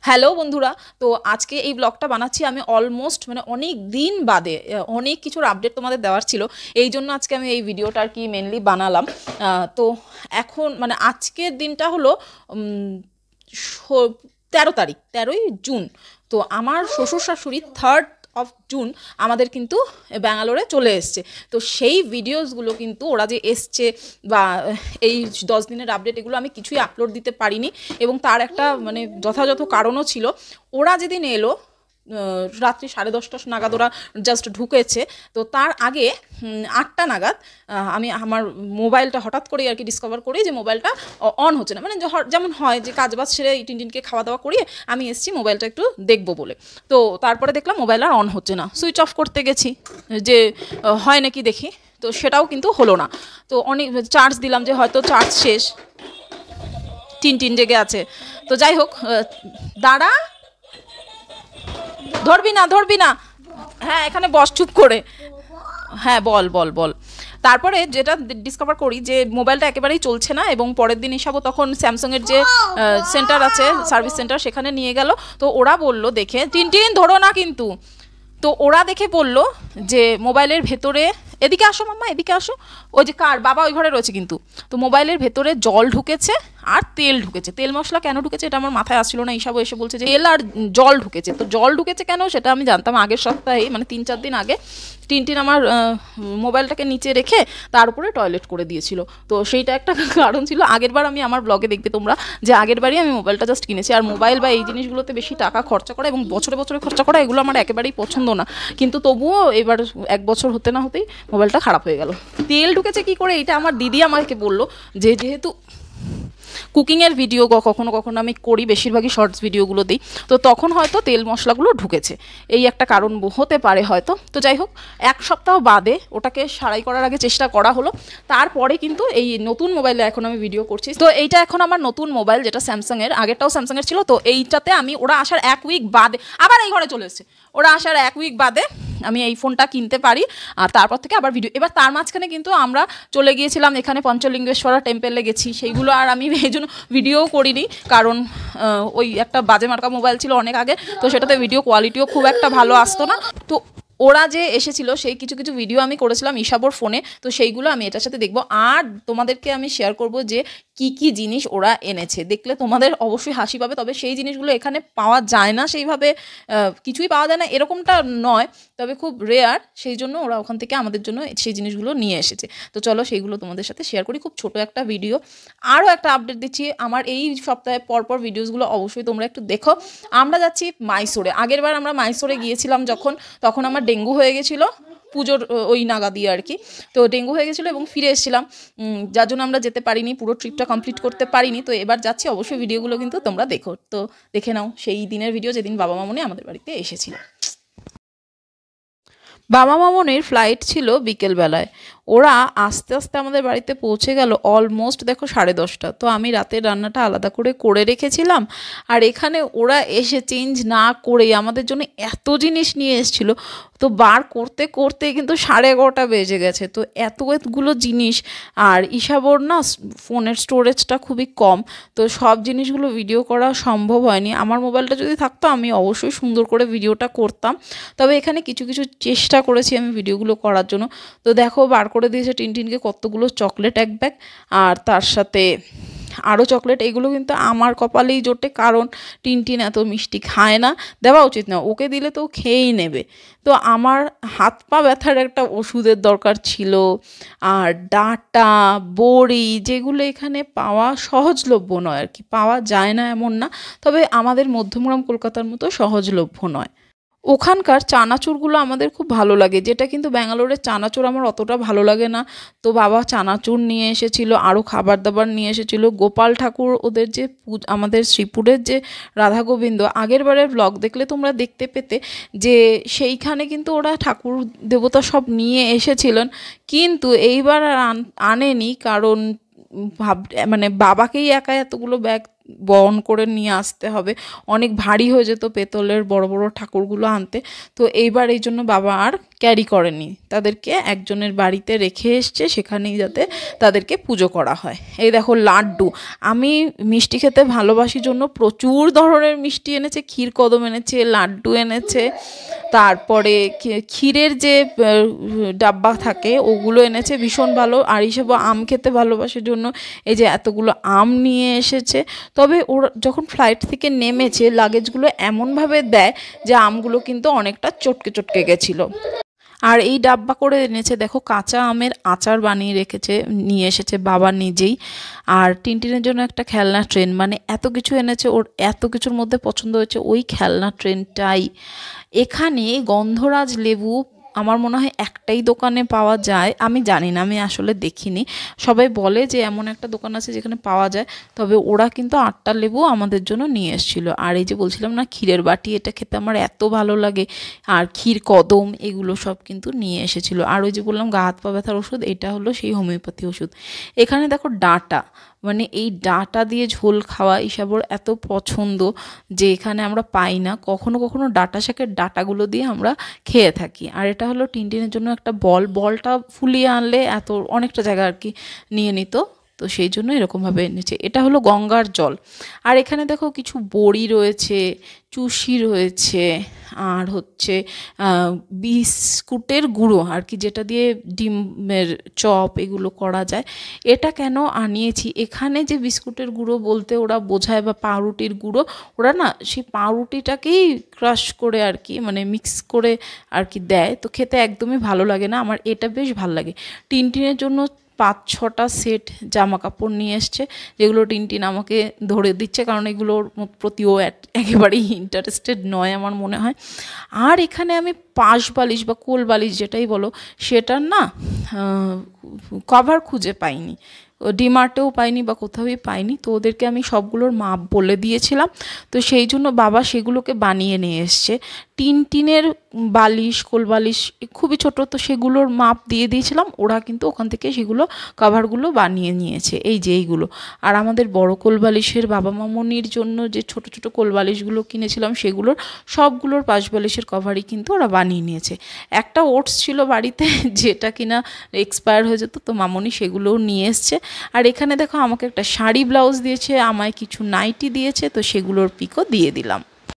Hello বন্ধুরা, তো আজকে এই ব্লগটা বানাচ্ছি আমি অলমোস্ট মানে অনেক দিন বাদে। অনেক কিছুর আপডেট তোমাদের দেওয়ার ছিল, এই জন্য আজকে আমি এই ভিডিওটা আর কি মেনলি বানালাম। তো এখন মানে আজকের দিনটা হলো 13 তারিখ, 13ই জুন। তো আমার শ্বশুর শাশুড়ি 3rd of June আমাদের কিন্তু ব্যাঙ্গালোরে চলে এসছে। তো সেই ভিডিওসগুলো কিন্তু ওরা যে এসছে বা এই 10 দিনের আপডেট, এগুলো আমি কিছুই আপলোড দিতে পারিনি এবং তার একটা মানে যথাযথ কারণও ছিল। ওরা যেদিন এলো রাত্রি 10:30 নাগাদ ওরা জাস্ট ঢুকেছে। তো তার আগে 8টা নাগাদ আমি আমার মোবাইলটা হঠাৎ করেই আর কি ডিসকভার করি যে মোবাইলটা অন হচ্ছে না। মানে যেমন হয় যে কাজ বাজ সেরে টিনটিনকে খাওয়া দাওয়া করিয়ে আমি এসেছি মোবাইলটা একটু দেখবো বলে। তো তারপরে দেখলাম মোবাইল আর অন হচ্ছে না। সুইচ অফ করতে গেছি যে হয় নাকি দেখি, তো সেটাও কিন্তু হলো না। তো অনেক চার্জ দিলাম যে হয়তো চার্জ শেষ, টিনটিন জেগে আছে। তো যাই হোক, দাঁড়া, ধরবি না, হ্যাঁ এখানে বস চুপ করে। হ্যাঁ বল বল বল। তারপরে যেটা ডিসকভার করি যে মোবাইলটা একেবারেই চলছে না এবং পরের দিন এসবও তখন স্যামসাংয়ের যে সেন্টার আছে, সার্ভিস সেন্টার, সেখানে নিয়ে গেল। তো ওরা বললো দেখে, টিনটিন ধরো না কিন্তু, তো ওরা দেখে বলল যে মোবাইলের ভেতরে, এদিকে আসো মাম্মা এদিকে আসো, ওই যে কার বাবা ওই ঘরে রয়েছে কিন্তু, তো মোবাইলের ভেতরে জল ঢুকেছে আর তেল ঢুকেছে। তেল মশলা কেন ঢুকেছে এটা আমার মাথায় আসছিল না। এইসব এসে বলছে যে তেল আর জল ঢুকেছে। তো জল ঢুকেছে কেন সেটা আমি জানতাম আগের সপ্তাহেই, মানে 3-4 দিন আগে টিনটিন আমার মোবাইলটাকে নিচে রেখে তার উপরে টয়লেট করে দিয়েছিল। তো সেইটা একটা কারণ ছিল। আগেরবার আমি আমার ব্লগে দেখবে তোমরা যে আগেরবারই আমি মোবাইলটা জাস্ট কিনেছি। আর মোবাইল বা এই জিনিসগুলোতে বেশি টাকা খরচা করা এবং বছরে বছরে খরচা করা, এগুলো আমার একেবারেই পছন্দ না। কিন্তু তবুও এবার 1 বছর হতে না হতেই মোবাইলটা খারাপ হয়ে গেল। তেল ঢুকেছে কি করে এটা আমার দিদি আমাকে বললো যে যেহেতু কুকিংয়ের ভিডিও কখনো কখনো আমি করি, বেশিরভাগই শর্টস ভিডিওগুলো দিই, তো তখন হয়তো তেল মশলাগুলো ঢুকেছে, এই একটা কারণ হতে পারে হয়তো। তো যাই হোক, 1 সপ্তাহ বাদে ওটাকে সারাই করার আগে চেষ্টা করা হলো। তারপরে কিন্তু এই নতুন মোবাইলে এখন আমি ভিডিও করছি। তো এইটা এখন আমার নতুন মোবাইল, যেটা স্যামসাংয়ের, আগেরটাও স্যামসাংয়ের ছিল। তো এইটাতে আমি ওরা আসার 1 উইক বাদে, আবার এই ঘরে চলে এসেছে, ওরা আসার 1 উইক বাদে আমি এই ফোনটা কিনতে পারি। আর তারপর থেকে আবার ভিডিও, এবার তার মাঝখানে কিন্তু আমরা চলে গিয়েছিলাম এখানে পঞ্চলিঙ্গেশ্বরা টেম্পেলে গেছি, সেইগুলো আর আমি এই জন্য ভিডিও করিনি, কারণ ওই একটা বাজে মার্কা মোবাইল ছিল অনেক আগে, তো সেটাতে ভিডিও কোয়ালিটিও খুব একটা ভালো আসতো না। তো ওরা যে এসেছিলো সেই কিছু কিছু ভিডিও আমি করেছিলাম ঈশাবোর ফোনে, তো সেইগুলো আমি এটার সাথে দেখবো আর তোমাদেরকে আমি শেয়ার করব যে কি কি জিনিস ওরা এনেছে। দেখলে তোমাদের অবশ্যই হাসি পাবে, তবে সেই জিনিসগুলো এখানে পাওয়া যায় না সেইভাবে, কিছুই পাওয়া যায় না এরকমটা নয়, তবে খুব রেয়ার, সেই জন্য ওরা ওখান থেকে আমাদের জন্য সেই জিনিসগুলো নিয়ে এসেছে। তো চলো সেইগুলো তোমাদের সাথে শেয়ার করি, খুব ছোট একটা ভিডিও। আরও একটা আপডেট দিচ্ছি, আমার এই সপ্তাহে পরপর ভিডিওসগুলো অবশ্যই তোমরা একটু দেখো। আমরা যাচ্ছি মাইসোরে। আগেরবার আমরা মাইসোরে গিয়েছিলাম তখন আমার ডেঙ্গু হয়ে গেছিলো পুজোর ওই নাগাদি আর কি। তো ডেঙ্গু হয়ে গেছিলো এবং ফিরে এসেছিলাম, যার জন্য আমরা যেতে পারিনি, পুরো ট্রিপটা কমপ্লিট করতে পারিনি। তো এবার যাচ্ছি, অবশ্যই ভিডিওগুলো কিন্তু তোমরা দেখো। তো দেখে নাও সেই দিনের ভিডিও যেদিন বাবা মামনি আমাদের বাড়িতে এসেছিল। বাবা মামনির ফ্লাইট ছিল বিকেলবেলায়, ওরা আস্তে আস্তে আমাদের বাড়িতে পৌঁছে গেল অলমোস্ট দেখো 10:30। তো আমি রাতের রান্নাটা আলাদা করে রেখেছিলাম, আর এখানে ওরা এসে চেঞ্জ না করেই আমাদের জন্য এত জিনিস নিয়ে এসেছিলো। তো বার করতে করতে কিন্তু 11:30 বেজে গেছে। তো এতগুলো জিনিস, আর ঈশাবোর না ফোনের স্টোরেজটা খুবই কম, তো সব জিনিসগুলো ভিডিও করা সম্ভব হয়নি। আমার মোবাইলটা যদি থাকতো আমি অবশ্যই সুন্দর করে ভিডিওটা করতাম, তবে এখানে কিছু কিছু চেষ্টা করেছি আমি ভিডিওগুলো করার জন্য। তো দেখো বার করে দিয়েছে টিনটিনকে কতগুলো চকলেট, 1 ব্যাগ, আর তার সাথে আরও চকলেট। এগুলো কিন্তু আমার কপালেই জোটে, কারণ টিনটিন এত মিষ্টি খায় না, দেওয়া উচিত না, ওকে দিলে তো খেয়েই নেবে। তো আমার হাত পা ব্যথার একটা ওষুধের দরকার ছিল, আর ডাঁটা, বড়ি, যেগুলো এখানে পাওয়া সহজলভ্য নয় আর কি, পাওয়া যায় না এমন না, তবে আমাদের মধ্যমগ্রাম কলকাতার মতো সহজলভ্য নয়। ওখানকার চানাচুরগুলো আমাদের খুব ভালো লাগে, যেটা কিন্তু ব্যাঙ্গালোরের চানাচুর আমার অতটা ভালো লাগে না। তো বাবা চানাচুর নিয়ে এসেছিল, আরও খাবার দাবার নিয়ে এসেছিল। গোপাল ঠাকুর, ওদের যে আমাদের শ্রীপুরের যে রাধা গোবিন্দ, আগের বারের ব্লগ দেখলে তোমরা দেখতে পেতে যে সেইখানে কিন্তু ওরা ঠাকুর দেবতা সব নিয়ে এসেছিলেন, কিন্তু এইবার আর আনেনি, কারণ মানে বাবাকেই একা এতগুলো ব্যাগ বহন করে নিয়ে আসতে হবে, অনেক ভারী হয়ে যেত পেতলের বড় বড় ঠাকুরগুলো আনতে। তো এইবার এই জন্য বাবা আর ক্যারি করেনি, তাদেরকে একজনের বাড়িতে রেখে এসছে, সেখানেই যাতে তাদেরকে পুজো করা হয়। এই দেখো লাড্ডু, আমি মিষ্টি খেতে ভালোবাসি জন্য প্রচুর ধরনের মিষ্টি এনেছে, ক্ষীর কদম এনেছে, লাড্ডু এনেছে, তারপরে ক্ষীরের যে ডাব্বা থাকে ওগুলো এনেছে ভীষণ ভালো। আর হিসেবে আম খেতে ভালোবাসার জন্য এই যে এতগুলো আম নিয়ে এসেছে। তবে ওরা যখন ফ্লাইট থেকে নেমেছে লাগেজগুলো এমনভাবে দেয় যে আমগুলো কিন্তু অনেকটা চটকে চটকে গেছিলো। আর এই ডাব্বা করে এনেছে দেখো কাঁচা আমের আচার বানিয়ে রেখেছে, নিয়ে এসেছে বাবা নিজেই। আর টিনটিনের জন্য একটা খেলনা ট্রেন, মানে এত কিছু এনেছে, ওর এত কিছুর মধ্যে পছন্দ হয়েছে ওই খেলনা ট্রেনটাই। এখানে গন্ধরাজ লেবু আমার মনে হয় একটাই দোকানে পাওয়া যায়, আমি জানি না, আমি আসলে দেখিনি। সবাই বলে যে এমন একটা দোকান আছে যেখানে পাওয়া যায়, তবে ওরা কিন্তু 8টা লেবু আমাদের জন্য নিয়ে এসেছিলো। আর এই যে বলছিলাম না ক্ষীরের বাটি, এটা খেতে আমার এত ভালো লাগে। আর ক্ষীর কদম এগুলো সব কিন্তু নিয়ে এসেছিলো। আর ওই যে বললাম গা হাত পা ব্যথার ওষুধ, এটা হলো সেই হোমিওপ্যাথি ওষুধ। এখানে দেখো ডাঁটা, মানে এই ডাঁটা দিয়ে ঝোল খাওয়া ইসাবর এত পছন্দ যে এখানে আমরা পাই না, কখনো কখনো ডাঁটা শাকের ডাঁটাগুলো দিয়ে আমরা খেয়ে থাকি। আর এটা হলো টিনটিনের জন্য একটা বলটা ফুলিয়ে আনলে এত অনেকটা জায়গা আর কি নিয়ে নিত, তো সেই জন্য এরকমভাবে এনেছে। এটা হলো গঙ্গার জল। আর এখানে দেখো কিছু বড়ি রয়েছে, চুষি রয়েছে, আর হচ্ছে বিস্কুটের গুঁড়ো আর কি, যেটা দিয়ে ডিমের চপ এগুলো করা যায়। এটা কেন আনিয়েছি, এখানে যে বিস্কুটের গুঁড়ো বলতে ওরা বোঝায় বা পাউরুটির গুঁড়ো, ওরা না সেই পাউরুটিটাকেই ক্রাশ করে আর কি, মানে মিক্স করে আর কি দেয়, তো খেতে একদমই ভালো লাগে না। আমার এটা বেশ ভালো লাগে। টিনটিনের জন্য 5-6টা সেট জামা কাপড় নিয়ে এসছে, যেগুলো টিনটিন আমাকে ধরে দিচ্ছে, কারণ এগুলোর প্রতিও একেবারেই ইন্টারেস্টেড নয় আমার মনে হয়। আর এখানে আমি পাশ বালিশ বা কোল বালিশ যেটাই বলো, সেটার না কভার খুঁজে পাইনি, ডিমার্টেও পাইনি বা কোথাওই পাইনি। তো ওদেরকে আমি সবগুলোর মাপ বলে দিয়েছিলাম, তো সেই জন্য বাবা সেগুলোকে বানিয়ে নিয়ে এসছে। টিনটিনের বালিশ কোল বালিশ খুবই ছোট, তো সেগুলোর মাপ দিয়ে দিয়েছিলাম, ওরা কিন্তু ওখান থেকে সেগুলো কভারগুলো বানিয়ে নিয়েছে, এই যে এইগুলো। আর আমাদের বড় কোল বালিশের বাবা মামনির জন্য যে ছোট ছোট কোল বালিশগুলো কিনেছিলাম, সেগুলোর সবগুলোর পাশ বালিশের কভারই কিন্তু ওরা বানিয়ে নিয়েছে। একটা ওটস ছিল বাড়িতে যেটা কিনা এক্সপায়ার হয়ে যেত, তো মামনি সেগুলোও নিয়ে এসছে। আর এখানে দেখো আমাকে একটা শাড়ি ব্লাউজ দিয়েছে, আমায় কিছু নাইটি দিয়েছে, তো সেগুলোর পিকও দিয়ে দিলাম।